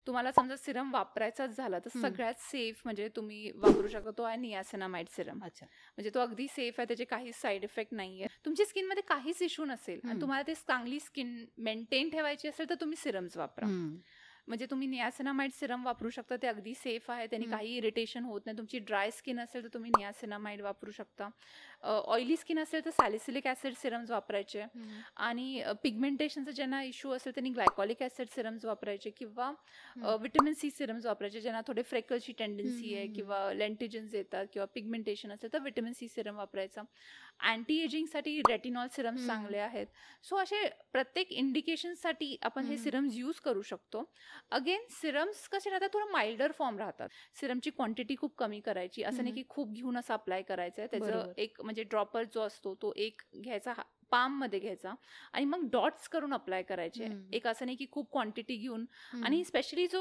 तुम्हाला समजा सिरम वापरायचाच झाला तर सगळ्यात सेफ म्हणजे तुम्ही वापरू शकता तो आहे नियासिनामाइड सिरम. अच्छा. म्हणजे तो अगदी सेफ आहे, त्याचे काहीच साईड इफेक्ट नाहीये. तुमची स्किनमध्ये काहीच इश्यू नसेल आणि तुम्हाला ते चांगली स्किन मेंटेन ठेवायची असेल तर तुम्ही सिरम्स वापरा. म्हणजे तुम्ही नियासिनामाइड सिरम वापरू शकता, ते अगदी सेफ आहे, त्यांनी काही इरिटेशन होत नाही. तुमची ड्राय स्किन असेल तर तुम्ही नियासिनामाइड वापरू शकता. ऑइली स्किन असेल तर सॅलिसिलिक ॲसिड सिरम्स वापरायचे. आणि पिगमेंटेशनचा ज्यांना इश्यू असेल त्यांनी ग्लायकॉलिक ॲसिड सिरम्स वापरायचे किंवा विटॅमिन सी सिरम्स वापरायचे. ज्यांना थोडे फ्रेकलची टेंडन्सी आहे किंवा लेंटिजन्स येतात किंवा पिगमेंटेशन असेल तर विटॅमिन सी सिरम वापरायचा. अँटी एजिंगसाठी रेटिनॉल सिरम्स चांगले आहेत. सो असे प्रत्येक इंडिकेशनसाठी आपण हे सिरम्स यूज करू शकतो. अगेन सिरम्स कसे राहतात, थोडं माइल्डर फॉर्म राहतात. सिरमची क्वांटिटी खूप कमी करायची, असं नाही की खूप घेऊन असं अप्लाय करायचं आहे. त्याचं एक म्हणजे ड्रॉपर जो असतो तो एक घ्यायचा, पाम मध्ये घ्यायचा आणि मग डॉट्स करून अप्लाय करायचे. एक असं नाही की खूप क्वांटिटी घेऊन. आणि स्पेशली जो